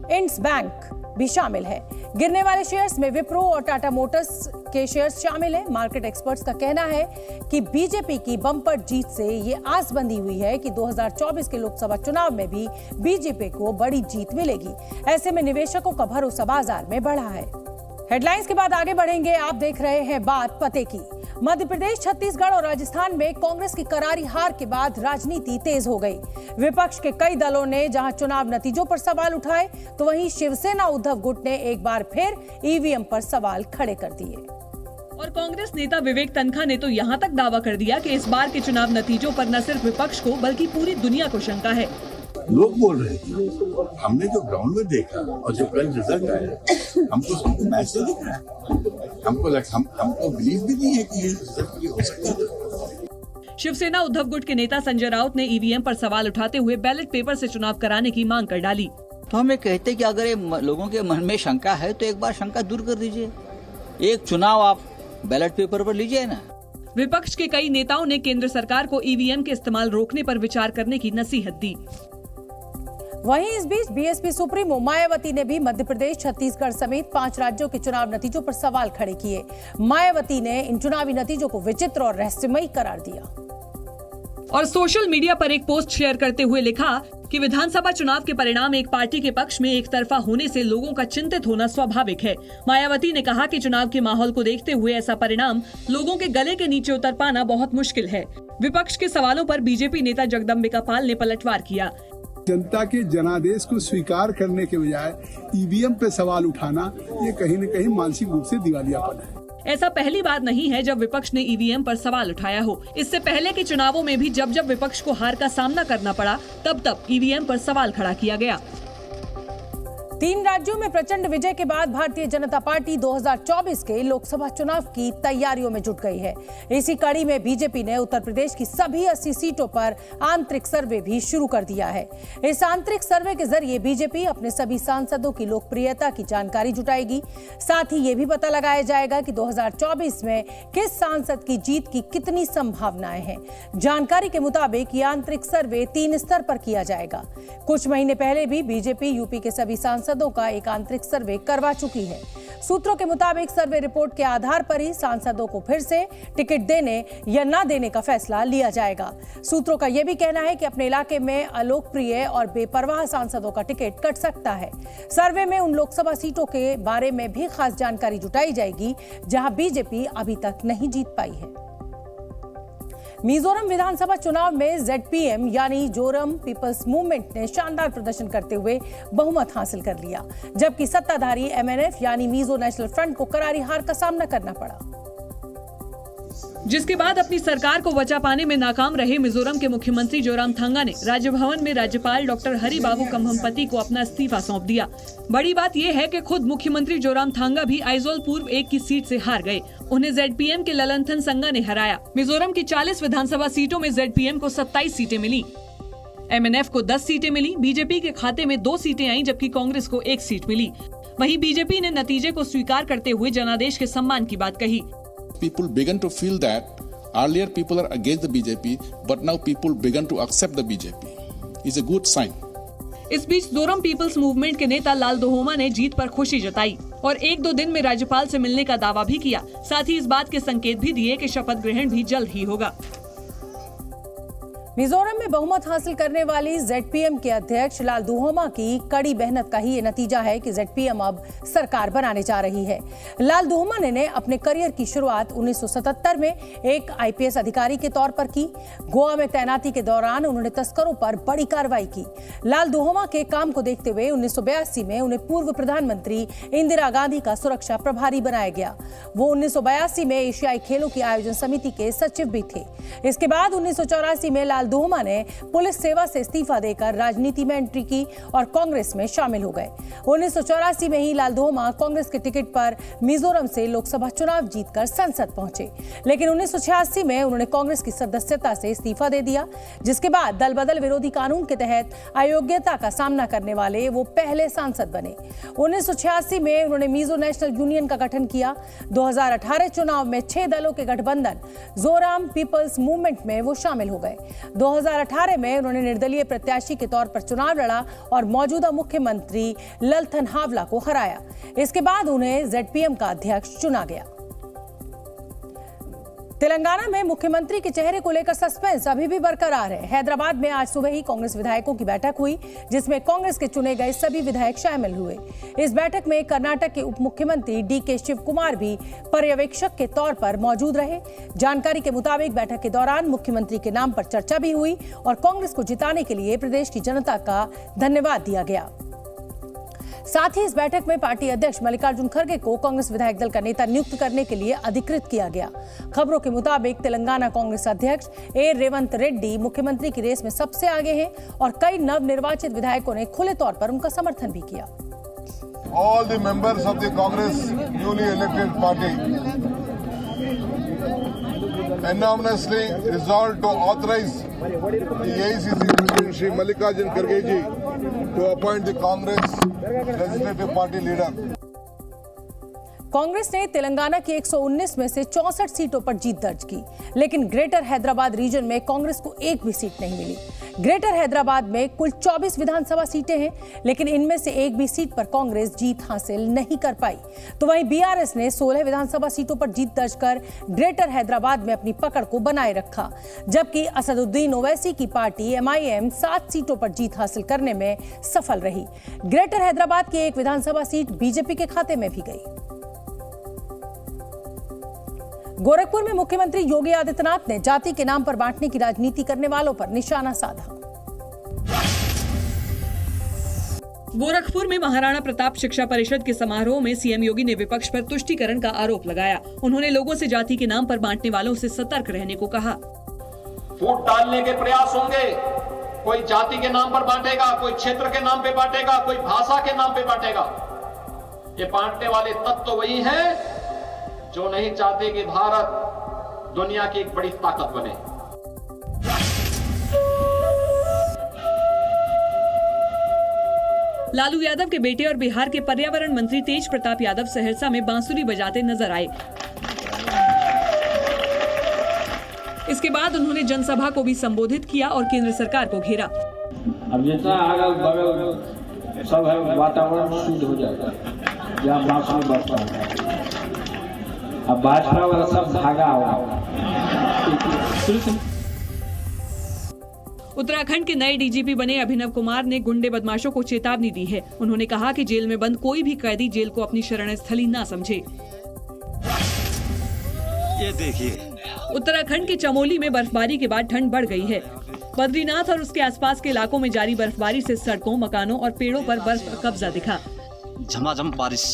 इंड्स बैंक भी शामिल है। गिरने वाले शेयर्स में विप्रो और टाटा मोटर्स के शेयर्स शामिल हैं। मार्केट एक्सपर्ट्स का कहना है कि बीजेपी की बम्पर जीत से ये आस बंधी हुई है कि 2024 के लोकसभा चुनाव में भी बीजेपी को बड़ी जीत मिलेगी। ऐसे में निवेशकों का भरोसा बाजार में बढ़ा है। हेडलाइंस के बाद आगे बढ़ेंगे। आप देख रहे हैं बात पते की। मध्य प्रदेश, छत्तीसगढ़ और राजस्थान में कांग्रेस की करारी हार के बाद राजनीति तेज हो गई। विपक्ष के कई दलों ने जहां चुनाव नतीजों पर सवाल उठाए, तो वहीं शिवसेना उद्धव गुट ने एक बार फिर ईवीएम पर सवाल खड़े कर दिए। और कांग्रेस नेता विवेक तन्खा ने तो यहाँ तक दावा कर दिया कि इस बार के चुनाव नतीजों पर न सिर्फ विपक्ष को बल्कि पूरी दुनिया को शंका है। लोग बोल रहे हैं, हमने जो ग्राउंड में देखा और जो कल रिजल्ट आया, हमको मैसेज दिख रहा है। हमको बिलीव भी नहीं है कि ये रिजल्ट हो सकता है। शिवसेना उद्धव गुट के नेता संजय राउत ने ईवीएम पर सवाल उठाते हुए बैलेट पेपर से चुनाव कराने की मांग कर डाली। तो हम ये कहते कि अगर ये लोगों के मन में शंका है तो एक बार शंका दूर कर दीजिए। एक चुनाव आप बैलेट पेपर पर लीजिए ना। विपक्ष के कई नेताओं ने केंद्र सरकार को ईवीएम के इस्तेमाल रोकने पर विचार करने की नसीहत दी। वहीं इस बीच बीएसपी सुप्रीमो मायावती ने भी मध्य प्रदेश, छत्तीसगढ़ समेत 5 राज्यों के चुनाव नतीजों पर सवाल खड़े किए। मायावती ने इन चुनावी नतीजों को विचित्र और रहस्यमयी करार दिया और सोशल मीडिया पर एक पोस्ट शेयर करते हुए लिखा कि विधानसभा चुनाव के परिणाम एक पार्टी के पक्ष में एक तरफा होने से लोगों का चिंतित होना स्वाभाविक है। मायावती ने कहा कि चुनाव के माहौल को देखते हुए ऐसा परिणाम लोगों के गले के नीचे उतर पाना बहुत मुश्किल है। विपक्ष के सवालों पर बीजेपी नेता जगदम्बिका पाल ने पलटवार किया। जनता के जनादेश को स्वीकार करने के बजाय ईवीएम पे सवाल उठाना, ये कहीं न कहीं मानसिक रूप से दिवालियापन है। ऐसा पहली बार नहीं है जब विपक्ष ने ईवीएम पर सवाल उठाया हो। इससे पहले के चुनावों में भी जब विपक्ष को हार का सामना करना पड़ा, तब ईवीएम पर सवाल खड़ा किया गया। 3 राज्यों में प्रचंड विजय के बाद भारतीय जनता पार्टी 2024 के लोकसभा चुनाव की तैयारियों में जुट गई है। इसी कड़ी में बीजेपी ने उत्तर प्रदेश की सभी 80 सीटों पर आंतरिक सर्वे भी शुरू कर दिया है। इस आंतरिक सर्वे के जरिए बीजेपी अपने सभी सांसदों की लोकप्रियता की जानकारी जुटाएगी। साथ ही ये भी पता लगाया जाएगा कि 2024 में किस सांसद की जीत की कितनी संभावनाएं हैं। जानकारी के मुताबिक ये आंतरिक सर्वे 3 स्तर पर किया जाएगा। कुछ महीने पहले भी बीजेपी यूपी के सभी सांसदों का एक आंतरिक सर्वे करवा चुकी है। सूत्रों के मुताबिक सर्वे रिपोर्ट के आधार पर ही सांसदों को फिर से टिकट देने या न देने का फैसला लिया जाएगा। सूत्रों का यह भी कहना है कि अपने इलाके में अलोकप्रिय और बेपरवाह सांसदों का टिकट कट सकता है। सर्वे में उन लोकसभा सीटों के बारे में भी खास जानकारी जुटाई जाएगी जहां बीजेपी अभी तक नहीं जीत पाई है। मिजोरम विधानसभा चुनाव में जेडपीएम यानी जोरम पीपल्स मूवमेंट ने शानदार प्रदर्शन करते हुए बहुमत हासिल कर लिया, जबकि सत्ताधारी एमएनएफ यानी मिजो नेशनल फ्रंट को करारी हार का सामना करना पड़ा। जिसके बाद अपनी सरकार को बचा पाने में नाकाम रहे मिजोरम के मुख्यमंत्री जोरामथंगा ने राज्य भवन में राज्यपाल डॉक्टर हरिबाबू कम्भमपति को अपना इस्तीफा सौंप दिया। बड़ी बात यह है कि खुद मुख्यमंत्री जोरामथंगा भी आइजोल पूर्व 1 की सीट से हार गए। उन्हें जेडपीएम के ललनथन संगा ने हराया। मिजोरम की 40 विधानसभा सीटों में जेडपीएम को 27 सीटें मिली, एमएनएफ को 10 सीटें मिली, बीजेपी के खाते में 2 सीटें आईं, जबकि कांग्रेस को 1 सीट मिली। वहीं बीजेपी ने नतीजे को स्वीकार करते हुए जनादेश के सम्मान की बात कही। People began to feel that earlier people are against the BJP, but now people began to accept the BJP. It's a good sign. इस बीच जोरम पीपल्स मूवमेंट के नेता लाल दोहोमा ने जीत पर खुशी जताई और 1-2 दिन में राज्यपाल से मिलने का दावा भी किया। साथ ही इस बात के संकेत भी दिए कि शपथ ग्रहण भी जल्द ही होगा। मिजोरम में बहुमत हासिल करने वाली जेडपीएम के अध्यक्ष लाल दोहोमा की कड़ी मेहनत का ही ये नतीजा है कि जेडपीएम अब सरकार बनाने जा रही है। लाल दोहोमा ने अपने करियर की शुरुआत 1977 में एक आईपीएस अधिकारी के तौर पर की। गोवा में तैनाती के दौरान उन्होंने तस्करों पर बड़ी कार्रवाई की। लाल दोहोमा के काम को देखते हुए 1982 में उन्हें पूर्व प्रधानमंत्री इंदिरा गांधी का सुरक्षा प्रभारी बनाया गया। वो 1982 में एशियाई खेलों की आयोजन समिति के सचिव भी थे। इसके बाद 1984 में लाल दोहोमा ने पुलिस सेवा से इस्तीफा देकर राजनीति में एंट्री की और कांग्रेस में शामिल हो गए। 1984 में ही लाल दोहोमा कांग्रेस के टिकट पर मिजोरम से लोकसभा चुनाव जीतकर संसद पहुंचे, लेकिन 1986 में उन्होंने कांग्रेस की सदस्यता से इस्तीफा दे दिया, जिसके बाद दल बदल विरोधी कानून के तहत अयोग्यता का सामना करने वाले वो पहले सांसद बने। 1986 में उन्होंने मिजो नेशनल यूनियन का गठन किया। 2018 चुनाव में 6 दलों के गठबंधन जोराम पीपल्स मूवमेंट में वो शामिल हो गए। 2018 में उन्होंने निर्दलीय प्रत्याशी के तौर पर चुनाव लड़ा और मौजूदा मुख्यमंत्री ललथन हावला को हराया। इसके बाद उन्हें जेडपीएम का अध्यक्ष चुना गया। तेलंगाना में मुख्यमंत्री के चेहरे को लेकर सस्पेंस अभी भी बरकरार है। हैदराबाद में आज सुबह ही कांग्रेस विधायकों की बैठक हुई, जिसमें कांग्रेस के चुने गए सभी विधायक शामिल हुए। इस बैठक में कर्नाटक के उप मुख्यमंत्री डीके शिव कुमार भी पर्यवेक्षक के तौर पर मौजूद रहे। जानकारी के मुताबिक बैठक के दौरान मुख्यमंत्री के नाम पर चर्चा भी हुई और कांग्रेस को जिताने के लिए प्रदेश की जनता का धन्यवाद दिया गया। साथ ही इस बैठक में पार्टी अध्यक्ष मल्लिकार्जुन खड़गे को कांग्रेस विधायक दल का नेता नियुक्त करने के लिए अधिकृत किया गया। खबरों के मुताबिक तेलंगाना कांग्रेस अध्यक्ष ए रेवंत रेड्डी मुख्यमंत्री की रेस में सबसे आगे हैं और कई नवनिर्वाचित विधायकों ने खुले तौर पर उनका समर्थन भी किया। All the members of the Congress newly elected party unanimously resolved to authorize the AICC President Shri Mallikarjun Kharge ji to appoint the Congress legislative party leader. Congress ने तेलंगाना की 119 में से 64 सीटों पर जीत दर्ज की, लेकिन ग्रेटर हैदराबाद रीजन में कांग्रेस को एक भी सीट नहीं मिली। ग्रेटर हैदराबाद में कुल 24 विधानसभा सीटें हैं, लेकिन इनमें से एक भी सीट पर कांग्रेस जीत हासिल नहीं कर पाई। तो वहीं बीआरएस ने 16 विधानसभा सीटों पर जीत दर्ज कर ग्रेटर हैदराबाद में अपनी पकड़ को बनाए रखा, जबकि असदुद्दीन ओवैसी की पार्टी एमआईएम 7 सीटों पर जीत हासिल करने में सफल रही। ग्रेटर हैदराबाद की एक विधानसभा सीट बीजेपी के खाते में भी गई। गोरखपुर में मुख्यमंत्री योगी आदित्यनाथ ने जाति के नाम पर बांटने की राजनीति करने वालों पर निशाना साधा। गोरखपुर में महाराणा प्रताप शिक्षा परिषद के समारोह में सीएम योगी ने विपक्ष पर तुष्टीकरण का आरोप लगाया। उन्होंने लोगों से जाति के नाम पर बांटने वालों से सतर्क रहने को कहा। फूट डालने के प्रयास होंगे कोई जाति के नाम पर बांटेगा, कोई क्षेत्र के नाम पे बांटेगा, कोई भाषा के नाम पे बांटेगा। ये बांटने वाले तत्व तो वही हैं जो नहीं चाहते कि भारत दुनिया की एक बड़ी ताकत बने। लालू यादव के बेटे और बिहार के पर्यावरण मंत्री तेज प्रताप यादव सहरसा में बांसुरी बजाते नजर आए। इसके बाद उन्होंने जनसभा को भी संबोधित किया और केंद्र सरकार को घेरा। अब जितना अगल बगल सब है वातावरण शुद्ध हो जाएगा जहाँ बांसुरी बजता है। अब भाजपा वाला सब भागा होगा। उत्तराखंड के नए डीजीपी बने अभिनव कुमार ने गुंडे बदमाशों को चेतावनी दी है। उन्होंने कहा कि जेल में बंद कोई भी कैदी जेल को अपनी शरण स्थली न समझे। ये देखिए, उत्तराखंड के चमोली में बर्फबारी के बाद ठंड बढ़ गई है। बद्रीनाथ और उसके आसपास के इलाकों में जारी बर्फबारी से सड़कों, मकानों और पेड़ों पर बर्फ का कब्जा दिखा। झमाझम बारिश।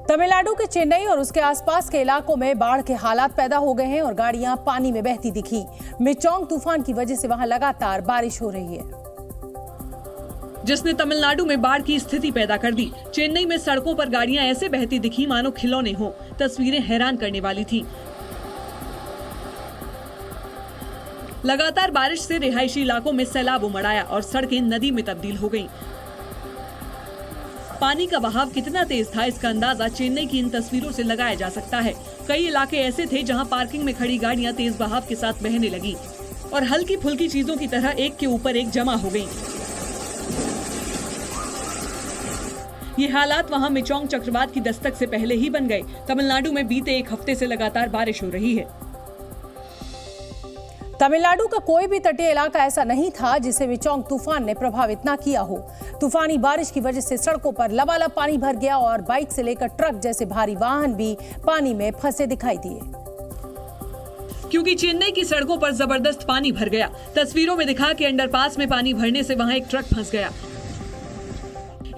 तमिलनाडु के चेन्नई और उसके आसपास के इलाकों में बाढ़ के हालात पैदा हो गए हैं और गाड़ियां पानी में बहती दिखी। मिचोंग तूफान की वजह से वहां लगातार बारिश हो रही है, जिसने तमिलनाडु में बाढ़ की स्थिति पैदा कर दी। चेन्नई में सड़कों पर गाड़ियां ऐसे बहती दिखी मानो खिलौने हो। तस्वीरें हैरान करने वाली थी। लगातार बारिश से रिहायशी इलाकों में सैलाब उमड़ आया और सड़कें नदी में तब्दील हो गईं। पानी का बहाव कितना तेज था, इसका अंदाजा चेन्नई की इन तस्वीरों से लगाया जा सकता है। कई इलाके ऐसे थे जहां पार्किंग में खड़ी गाड़ियां तेज बहाव के साथ बहने लगी और हल्की फुल्की चीजों की तरह एक के ऊपर एक जमा हो गईं। ये हालात वहां मिचोंग चक्रवात की दस्तक से पहले ही बन गए। तमिलनाडु में बीते एक हफ्ते से लगातार बारिश हो रही है। तमिलनाडु का कोई भी तटीय इलाका ऐसा नहीं था जिसे मिचोंग तूफान ने प्रभावित न किया हो। तूफानी बारिश की वजह से सड़कों पर लबालब पानी भर गया और बाइक से लेकर ट्रक जैसे भारी वाहन भी पानी में फंसे दिखाई दिए। क्योंकि चेन्नई की सड़कों पर जबरदस्त पानी भर गया। तस्वीरों में दिखा कि अंडरपास में पानी भरने से वहां एक ट्रक फंस गया।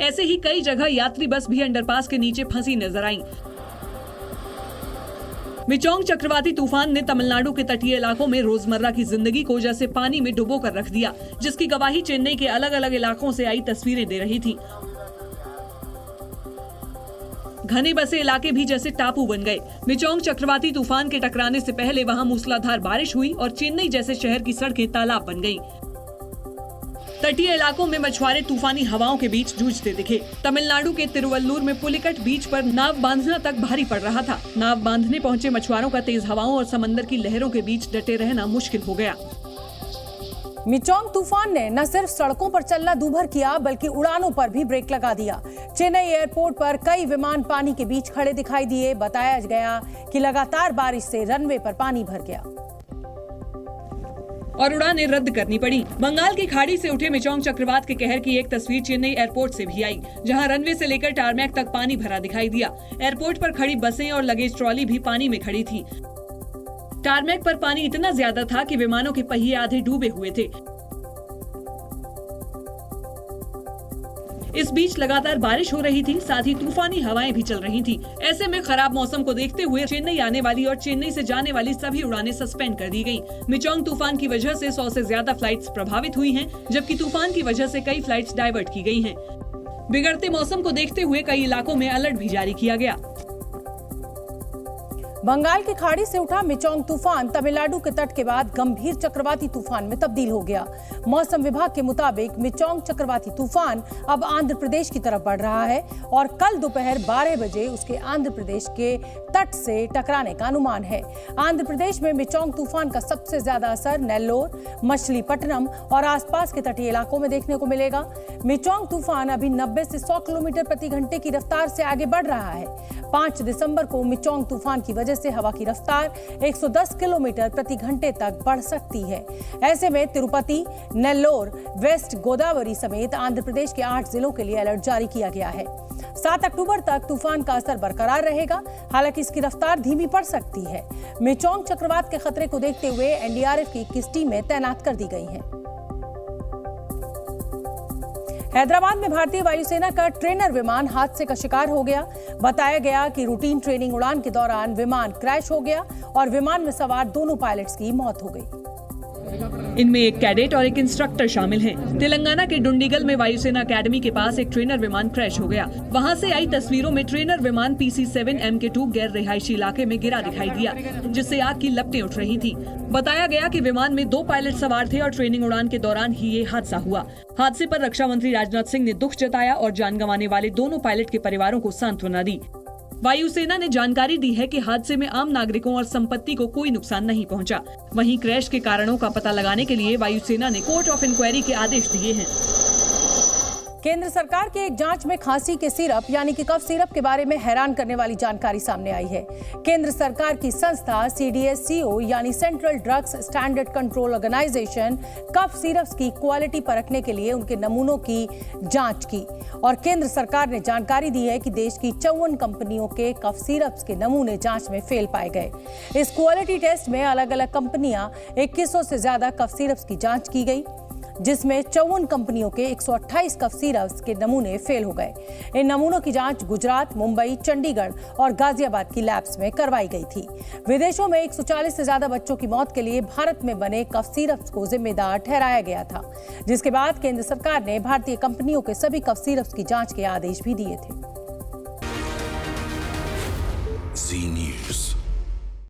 ऐसे ही कई जगह यात्री बस भी अंडरपास के नीचे फंसी नजर आई। मिचोंग चक्रवाती तूफान ने तमिलनाडु के तटीय इलाकों में रोजमर्रा की जिंदगी को जैसे पानी में डुबो कर रख दिया, जिसकी गवाही चेन्नई के अलग अलग इलाकों से आई तस्वीरें दे रही थी। घने बसे इलाके भी जैसे टापू बन गए। मिचोंग चक्रवाती तूफान के टकराने से पहले वहां मूसलाधार बारिश हुई और चेन्नई जैसे शहर की सड़कें तालाब बन गईं। तटीय इलाकों में मछुआरे तूफानी हवाओं के बीच जूझते दिखे। तमिलनाडु के तिरुवल्लुर में पुलिकट बीच पर नाव बांधना तक भारी पड़ रहा था। नाव बांधने पहुंचे मछुआरों का तेज हवाओं और समंदर की लहरों के बीच डटे रहना मुश्किल हो गया। मिचोंग तूफान ने न सिर्फ सड़कों पर चलना दूभर किया बल्कि उड़ानों पर भी ब्रेक लगा दिया। चेन्नई एयरपोर्ट पर कई विमान पानी के बीच खड़े दिखाई दिए। बताया गया कि लगातार बारिश से रनवे पर पानी भर गया और उड़ानें रद्द करनी पड़ी। बंगाल की खाड़ी से उठे मिचोंग चक्रवात के कहर की एक तस्वीर चेन्नई एयरपोर्ट से भी आई, जहां रनवे से लेकर टारमैक तक पानी भरा दिखाई दिया। एयरपोर्ट पर खड़ी बसें और लगेज ट्रॉली भी पानी में खड़ी थी। टारमैक पर पानी इतना ज्यादा था कि विमानों के पहिए आधे डूबे हुए थे। इस बीच लगातार बारिश हो रही थी, साथ ही तूफानी हवाएं भी चल रही थी। ऐसे में खराब मौसम को देखते हुए चेन्नई आने वाली और चेन्नई से जाने वाली सभी उड़ानें सस्पेंड कर दी गईं। मिचोंग तूफान की वजह से 100 से ज्यादा फ्लाइट्स प्रभावित हुई हैं, जबकि तूफान की वजह से कई फ्लाइट्स डाइवर्ट की गई हैं। बिगड़ते मौसम को देखते हुए कई इलाकों में अलर्ट भी जारी किया गया। बंगाल की खाड़ी से उठा मिचोंग तूफान तमिलनाडु के तट के बाद गंभीर चक्रवाती तूफान में तब्दील हो गया। मौसम विभाग के मुताबिक मिचोंग चक्रवाती तूफान अब आंध्र प्रदेश की तरफ बढ़ रहा है और कल दोपहर 12 बजे उसके आंध्र प्रदेश के तट से टकराने का अनुमान है। आंध्र प्रदेश में मिचोंग तूफान का सबसे ज्यादा असर नेल्लोर, मछलीपट्टनम और आसपास के तटीय इलाकों में देखने को मिलेगा। मिचोंग तूफान अभी 90 से 100 किलोमीटर प्रति घंटे की रफ्तार से आगे बढ़ रहा है। 5 दिसंबर को मिचोंग तूफान की वजह से हवा की रफ्तार 110 किलोमीटर प्रति घंटे तक बढ़ सकती है। ऐसे में तिरुपति, नेल्लोर, वेस्ट गोदावरी समेत आंध्र प्रदेश के 8 जिलों के लिए अलर्ट जारी किया गया है। 7 अक्टूबर तक तूफान का असर बरकरार रहेगा, हालांकि इसकी रफ्तार धीमी पड़ सकती है। मिचोंग चक्रवात के खतरे को देखते हुए एनडीआरएफ की 21 टीमें तैनात कर दी गई हैं। हैदराबाद में भारतीय वायुसेना का ट्रेनर विमान हादसे का शिकार हो गया। बताया गया कि रूटीन ट्रेनिंग उड़ान के दौरान विमान क्रैश हो गया और विमान में सवार दोनों पायलट्स की मौत हो गई। इनमें एक कैडेट और एक इंस्ट्रक्टर शामिल हैं। तेलंगाना के डुंडीगल में वायुसेना अकेडमी के पास एक ट्रेनर विमान क्रैश हो गया। वहां से आई तस्वीरों में ट्रेनर विमान PC-7 MK2 गैर रिहायशी इलाके में गिरा दिखाई दिया, जिससे आग की लपटें उठ रही थी। बताया गया कि विमान में 2 पायलट सवार थे और ट्रेनिंग उड़ान के दौरान ही ये हादसा हुआ। हादसे पर रक्षा मंत्री राजनाथ सिंह ने दुख जताया और जान गंवाने वाले दोनों पायलट के परिवारों को सांत्वना दी। वायुसेना ने जानकारी दी है कि हादसे में आम नागरिकों और संपत्ति को कोई नुकसान नहीं पहुंचा। वहीं क्रैश के कारणों का पता लगाने के लिए वायुसेना ने कोर्ट ऑफ इंक्वायरी के आदेश दिए हैं। केंद्र सरकार की एक जांच में खांसी के सिरप यानी कि कफ सिरप के बारे में हैरान करने वाली जानकारी सामने आई है। केंद्र सरकार की संस्था CDSCO यानी central drugs standard control organisation cough syrups की क्वालिटी परखने के लिए उनके नमूनों की जांच की और केंद्र सरकार ने जानकारी दी है कि देश की 54 कंपनियों के कफ सिरप्स के नमूने जांच में फेल पाए गए। इस क्वालिटी टेस्ट में अलग अलग कंपनियां 2100 से ज्यादा कफ सिरप्स की जांच की गई, जिसमें 54 कंपनियों के 128 कफ सिरप्स के नमूने फेल हो गए। इन नमूनों की जांच गुजरात, मुंबई, चंडीगढ़ और गाजियाबाद की लैब्स में करवाई गई थी। विदेशों में 140 से ज्यादा बच्चों की मौत के लिए भारत में बने कफ सिरप्स को जिम्मेदार ठहराया गया था, जिसके बाद केंद्र सरकार ने भारतीय कंपनियों के सभी कफ सिरप्स की जांच के आदेश भी दिए थे। Zee News।